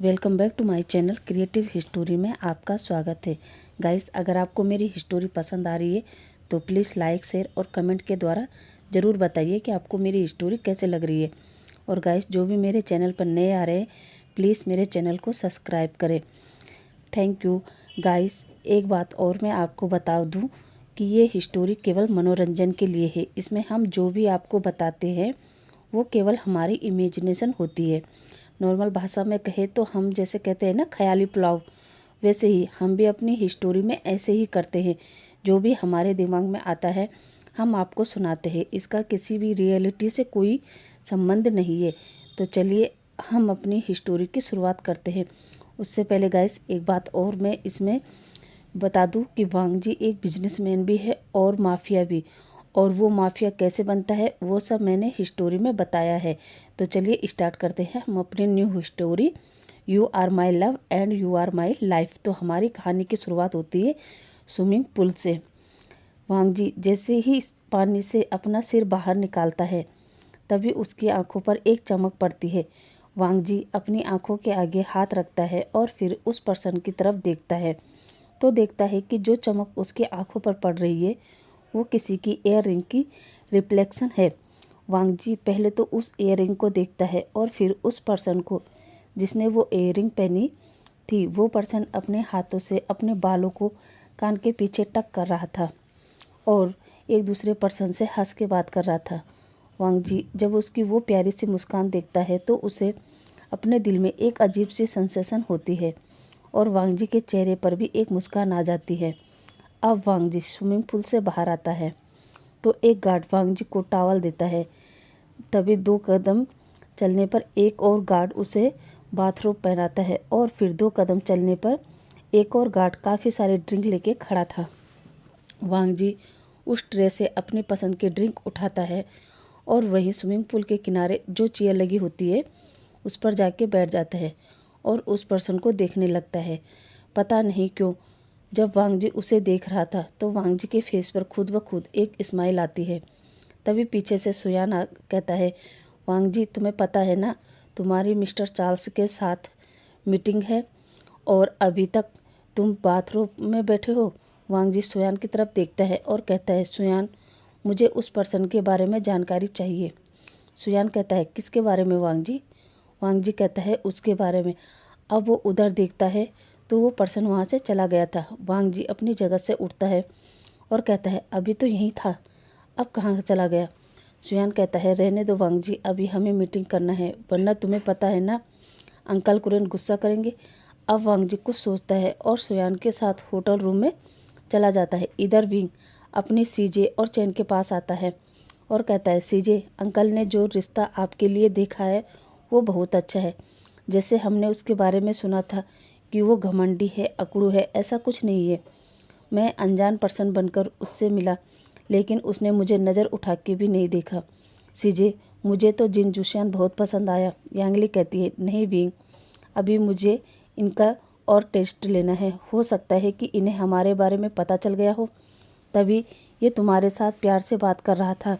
Welcome back to my channel Creative History में आपका स्वागत है। गाइस, अगर आपको मेरी हिस्टोरी पसंद आ रही है तो प्लीज़ लाइक, शेयर और कमेंट के द्वारा ज़रूर बताइए कि आपको मेरी हिस्टोरी कैसे लग रही है। और गाइस, जो भी मेरे चैनल पर नए आ रहे हैं प्लीज़ मेरे चैनल को सब्सक्राइब करें। Thank you. गाइस, एक बात और मैं आपको बता दूँ कि ये हिस्टोरी केवल मनोरंजन के लिए है। इसमें हम जो भी आपको बताते हैं वो केवल हमारी इमेजिनेशन होती है। नॉर्मल भाषा में कहे तो हम जैसे कहते हैं ना ख्याली पुलाव, वैसे ही हम भी अपनी हिस्टोरी में ऐसे ही करते हैं। जो भी हमारे दिमाग में आता है हम आपको सुनाते हैं। इसका किसी भी रियलिटी से कोई संबंध नहीं है। तो चलिए हम अपनी हिस्टोरी की शुरुआत करते हैं। उससे पहले गाइस, एक बात और मैं इसमें बता दूं कि वांग जी एक बिजनेसमैन भी है और माफिया भी। और वो माफिया कैसे बनता है वो सब मैंने हिस्टोरी में बताया है। तो चलिए स्टार्ट करते हैं हम अपनी new history, you are my love and you are my life. तो हमारी कहानी की शुरुआत होती है स्विमिंग पूल से। वांग जी जैसे ही पानी से अपना सिर बाहर निकालता है तभी उसकी आंखों पर एक चमक पड़ती है। वांग जी अपनी आंखों के आगे हाथ रखता है और फिर उस पर्सन की तरफ देखता है तो देखता है कि जो चमक उसकी आंखों पर पड़ रही है वो किसी की ईयर रिंग की रिफ्लेक्शन है। वांग जी पहले तो उस ईयर रिंग को देखता है और फिर उस पर्सन को जिसने वो ईयर रिंग पहनी थी। वो पर्सन अपने हाथों से अपने बालों को कान के पीछे टक कर रहा था और एक दूसरे पर्सन से हंस के बात कर रहा था। वांग जी जब उसकी वो प्यारी सी मुस्कान देखता है तो उसे अपने दिल में एक अजीब सी सेंसेशन होती है और वांग जी के चेहरे पर भी एक मुस्कान आ जाती है। अब वांग जी स्विमिंग पूल से बाहर आता है तो एक गार्ड वांग जी को टॉवल देता है। तभी 2 कदम चलने पर एक और गार्ड उसे बाथरोब पहनाता है और फिर 2 कदम चलने पर एक और गार्ड काफ़ी सारे ड्रिंक लेके खड़ा था। वांग जी उस ट्रे से अपनी पसंद की ड्रिंक उठाता है और वहीं स्विमिंग पूल के किनारे जो चेयर लगी होती है उस पर जाके बैठ जाता है और उस पर्सन को देखने लगता है। पता नहीं क्यों जब वांग जी उसे देख रहा था तो वांग जी के फेस पर खुद ब खुद एक स्माइल आती है। तभी पीछे से सुयान कहता है, वांग जी तुम्हें पता है ना तुम्हारी मिस्टर चार्ल्स के साथ मीटिंग है और अभी तक तुम बाथरूम में बैठे हो। वांग जी सुयान की तरफ देखता है और कहता है, सुयान मुझे उस पर्सन के बारे में जानकारी चाहिए। सुयान कहता है, किसके बारे में वांग जी? वांग जी कहता है, उसके बारे में। अब वो उधर देखता है तो वो पर्सन वहाँ से चला गया था। वांग जी अपनी जगह से उठता है और कहता है, अभी तो यहीं था, अब कहाँ चला गया? सुयान कहता है, रहने दो वांग जी, अभी हमें मीटिंग करना है वरना तुम्हें पता है ना अंकल कुरेन गुस्सा करेंगे। अब वांग जी कुछ सोचता है और सुयान के साथ होटल रूम में चला जाता है। इधर विंग अपनी सीजे और चैन के पास आता है और कहता है, सीजे अंकल ने जो रिश्ता आपके लिए देखा है वो बहुत अच्छा है। जैसे हमने उसके बारे में सुना था कि वो घमंडी है, अकड़ू है, ऐसा कुछ नहीं है। मैं अनजान पर्सन बनकर उससे मिला लेकिन उसने मुझे नज़र उठा के भी नहीं देखा। सीजे मुझे तो जिन जुशियान बहुत पसंद आया। यांगली कहती है, नहीं विंग, अभी मुझे इनका और टेस्ट लेना है। हो सकता है कि इन्हें हमारे बारे में पता चल गया हो तभी ये तुम्हारे साथ प्यार से बात कर रहा था।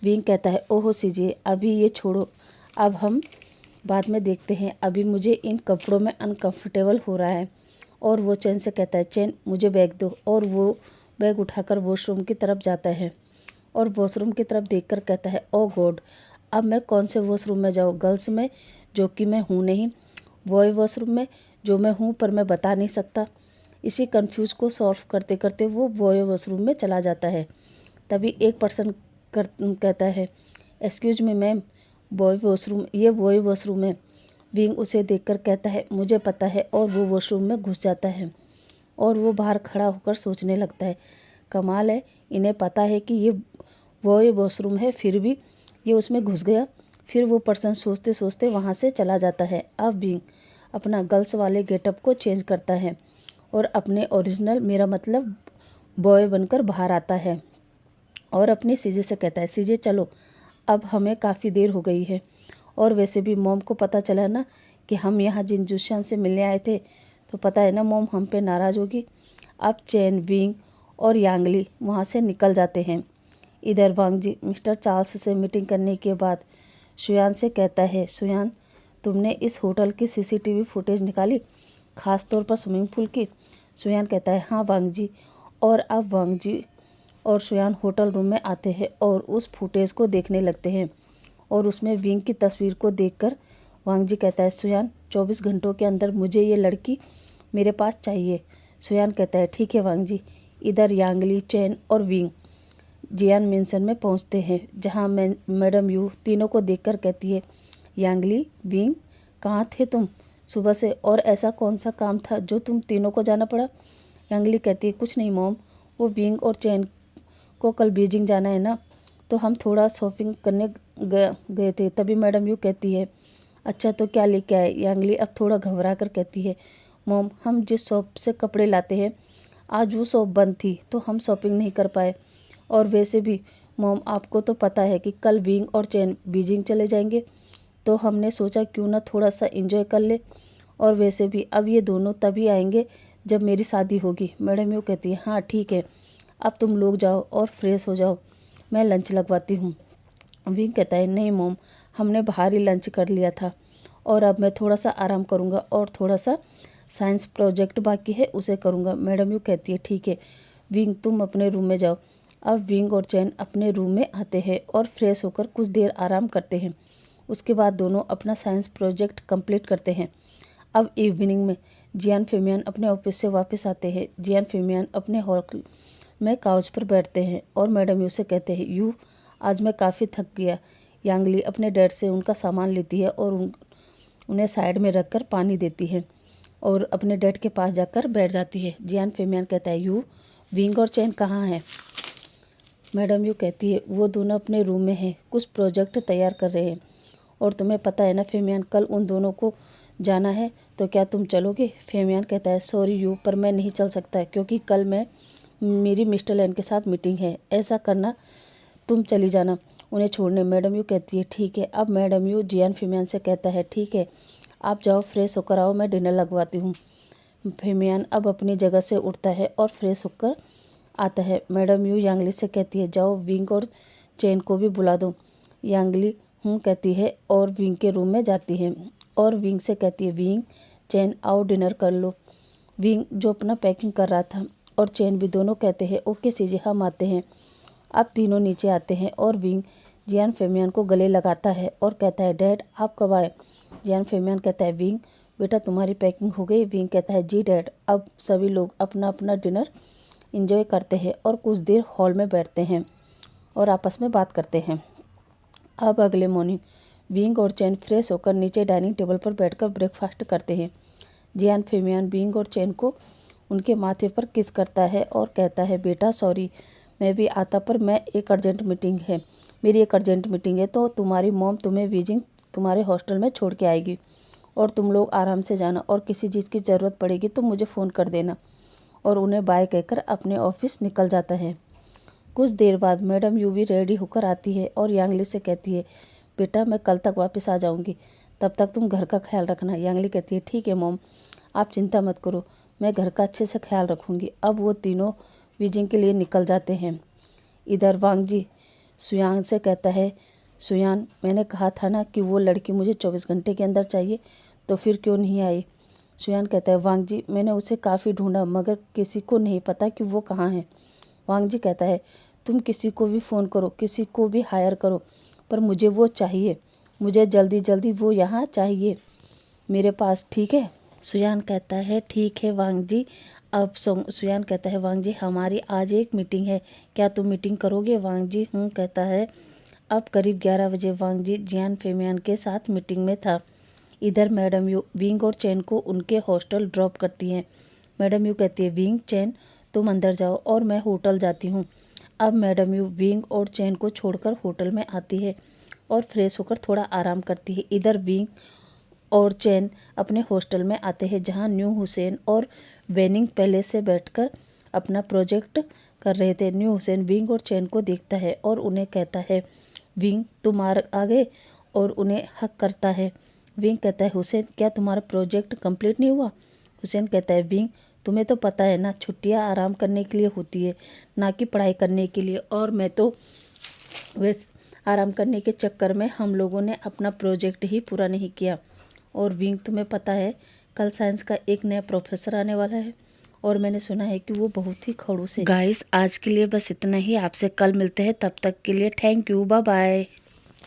विंग कहता है, ओहो सीजे अभी ये छोड़ो, अब हम बाद में देखते हैं, अभी मुझे इन कपड़ों में अनकंफर्टेबल हो रहा है। और वो चैन से कहता है, चैन मुझे बैग दो। और वो बैग उठाकर वॉशरूम की तरफ जाता है और वॉशरूम की तरफ देखकर कहता है, ओ गॉड, अब मैं कौन से वॉशरूम में जाऊँ? गर्ल्स में जो कि मैं हूँ नहीं, बॉय वॉशरूम में जो मैं हूँ पर मैं बता नहीं सकता। इसी कन्फ्यूज को सॉल्व करते करते वो बॉय वॉशरूम में चला जाता है। तभी एक पर्सन कहता है, excuse me ma'am, boy washroom, ये बॉय वॉशरूम है। विंग उसे देखकर कहता है, मुझे पता है। और वो वॉशरूम में घुस जाता है और वो बाहर खड़ा होकर सोचने लगता है, कमाल है, इन्हें पता है कि ये बॉय वॉशरूम है फिर भी ये उसमें घुस गया। फिर वो पर्सन सोचते सोचते वहाँ से चला जाता है। अब विंग अपना गर्ल्स वाले गेटअप को चेंज करता है और अपने ओरिजिनल, मेरा मतलब बॉय बनकर बाहर आता है और अपनी सीजे से कहता है, सीजे चलो, अब हमें काफ़ी देर हो गई है और वैसे भी मॉम को पता चला ना कि हम यहाँ जिन जुशियान से मिलने आए थे तो पता है ना मॉम हम पे नाराज़ होगी। अब चैन, विंग और यांगली वहाँ से निकल जाते हैं। इधर वांग जी मिस्टर चार्ल्स से मीटिंग करने के बाद सुयान से कहता है, सुयान तुमने इस होटल की सीसीटीवी फुटेज निकाली, खास तौर पर स्विमिंग पूल की? सुयान कहता है हाँ वांग जी। और अब वांग जी और सुयान होटल रूम में आते हैं और उस फुटेज को देखने लगते हैं और उसमें विंग की तस्वीर को देखकर वांग जी कहता है सुयान 24 घंटों के अंदर मुझे ये लड़की मेरे पास चाहिए। सुयान कहता है ठीक है वांग जी। इधर यांगली, चैन और विंग जियान मेंशन में पहुंचते हैं, जहां मैडम यू तीनों को देखकर कहती है यांगली, विंग, कहाँ थे तुम सुबह से, और ऐसा कौन सा काम था जो तुम तीनों को जाना पड़ा? यांगली कहती है कुछ नहीं मॉम, वो विंग और चैन को कल बीजिंग जाना है ना, तो हम थोड़ा शॉपिंग करने गए थे। तभी मैडम यू कहती है अच्छा तो क्या लेके आए? यांगली अब थोड़ा घबरा कर कहती है मॉम, हम जिस शॉप से कपड़े लाते हैं आज वो शॉप बंद थी तो हम शॉपिंग नहीं कर पाए, और वैसे भी मॉम आपको तो पता है कि कल विंग और चैन बीजिंग चले जाएंगे, तो हमने सोचा क्यों ना थोड़ा सा एंजॉय कर ले, और वैसे भी अब ये दोनों तभी आएंगे जब मेरी शादी होगी। मैडम यू कहती है हाँ ठीक है, अब तुम लोग जाओ और फ्रेश हो जाओ, मैं लंच लगवाती हूँ। विंग कहता है नहीं मॉम, हमने बाहर ही लंच कर लिया था और अब मैं थोड़ा सा आराम करूँगा और थोड़ा सा साइंस प्रोजेक्ट बाकी है उसे करूँगा। मैडम यू कहती है ठीक है विंग, तुम अपने रूम में जाओ। अब विंग और चैन अपने रूम में आते हैं और फ्रेश होकर कुछ देर आराम करते हैं। उसके बाद दोनों अपना साइंस प्रोजेक्ट कंप्लीट करते हैं। अब इवनिंग में जियान फेमियान अपने ऑफिस से वापस आते हैं। जियान फेमियान अपने हॉल में काउच पर बैठते हैं और मैडम यू से कहते हैं यू, आज मैं काफ़ी थक गया। यांगली अपने डैड से उनका सामान लेती है और उन्हें साइड में रखकर पानी देती है और अपने डैड के पास जाकर बैठ जाती है। जियान फेमियान कहता है यू, विंग और चैन कहाँ हैं? मैडम यू कहती है वो दोनों अपने रूम में हैं, कुछ प्रोजेक्ट तैयार कर रहे हैं। और तुम्हें पता है ना फेमियान, कल उन दोनों को जाना है, तो क्या तुम चलोगे? फेमियान कहता है सॉरी यू, पर मैं नहीं चल सकता क्योंकि कल मेरी मिस्टर लैन के साथ मीटिंग है। ऐसा करना तुम चली जाना उन्हें छोड़ने। मैडम यू कहती है ठीक है। अब मैडम यू जियान फेमियान से कहता है ठीक है आप जाओ फ्रेश होकर आओ, मैं डिनर लगवाती हूँ। फेमियान अब अपनी जगह से उठता है और फ्रेश होकर आता है। मैडम यू यांगली से कहती है जाओ विंग और चैन को भी बुला दो। यांगली हूँ कहती है और विंग के रूम में जाती है और विंग से कहती है विंग, चैन आओ डिनर कर लो। विंग जो अपना पैकिंग कर रहा था और चैन भी दोनों कहते हैं ओके सीजे हम आते हैं। अब तीनों नीचे आते हैं और विंग जियान फेमियान को गले लगाता है और कहता है डैड आप कब आए? जियान फेमियान कहता है विंग बेटा तुम्हारी पैकिंग हो गई? विंग कहता है जी डैड। अब सभी लोग अपना अपना डिनर इंजॉय करते हैं और कुछ देर हॉल में बैठते हैं और आपस में बात करते हैं। अब अगले मॉर्निंग विंग और चैन फ्रेश होकर नीचे डाइनिंग टेबल पर बैठकर ब्रेकफास्ट करते हैं। जियान फेमियान विंग और चैन को उनके माथे पर किस करता है और कहता है बेटा सॉरी मैं भी आता, पर मेरी एक अर्जेंट मीटिंग है, तो तुम्हारी मॉम तुम्हें बीजिंग तुम्हारे हॉस्टल में छोड़ के आएगी और तुम लोग आराम से जाना, और किसी चीज़ की ज़रूरत पड़ेगी तो मुझे फ़ोन कर देना। और उन्हें बाय कहकर अपने ऑफिस निकल जाता है। कुछ देर बाद मैडम यू भी रेडी होकर आती है और यांगली से कहती है बेटा मैं कल तक वापस आ जाऊंगी, तब तक तुम घर का ख्याल रखना। यांगली कहती है ठीक है मॉम, आप चिंता मत करो, मैं घर का अच्छे से ख्याल रखूंगी। अब वो तीनों बीजिंग के लिए निकल जाते हैं। इधर वांग जी सुयान से कहता है सुयान मैंने कहा था ना कि वो लड़की मुझे 24 घंटे के अंदर चाहिए, तो फिर क्यों नहीं आई? सुयान कहता है वांग जी मैंने उसे काफ़ी ढूंढा मगर किसी को नहीं पता कि वो कहाँ है। वांग जी कहता है तुम किसी को भी फ़ोन करो, किसी को भी हायर करो, पर मुझे वो चाहिए, मुझे जल्दी जल्दी वो यहाँ चाहिए मेरे पास, ठीक है? सुयान कहता है ठीक है वांग जी। अब सुयान कहता है वांग जी हमारी आज एक मीटिंग है, क्या तुम मीटिंग करोगे? वांग जी हूँ कहता है। अब करीब 11 बजे वांग जी जियान फेमियान के साथ मीटिंग में था। इधर मैडम यू विंग और चैन को उनके हॉस्टल ड्रॉप करती हैं। मैडम यू कहती है विंग, चैन तुम अंदर जाओ और मैं होटल जाती हूँ। अब मैडम यू विंग और चैन को छोड़कर होटल में आती है और फ्रेश होकर थोड़ा आराम करती है। इधर विंग और चैन अपने हॉस्टल में आते हैं जहाँ न्यू हुसैन और वेनिंग पहले से बैठकर अपना प्रोजेक्ट कर रहे थे। न्यू हुसैन विंग और चैन को देखता है और उन्हें कहता है विंग तुम आ गए, और उन्हें हक करता है। विंग कहता है हुसैन क्या तुम्हारा प्रोजेक्ट कंप्लीट नहीं हुआ? हुसैन कहता है विंग तुम्हें तो पता है ना छुट्टियां आराम करने के लिए होती है, ना कि पढ़ाई करने के लिए, और मैं तो वैसे आराम करने के चक्कर में हम लोगों ने अपना प्रोजेक्ट ही पूरा नहीं किया। और विंग तुम्हें पता है कल साइंस का एक नया प्रोफेसर आने वाला है और मैंने सुना है कि वो बहुत ही खड़ूस है। गाइस आज के लिए बस इतना ही, आपसे कल मिलते हैं, तब तक के लिए थैंक यू, बाय बाय।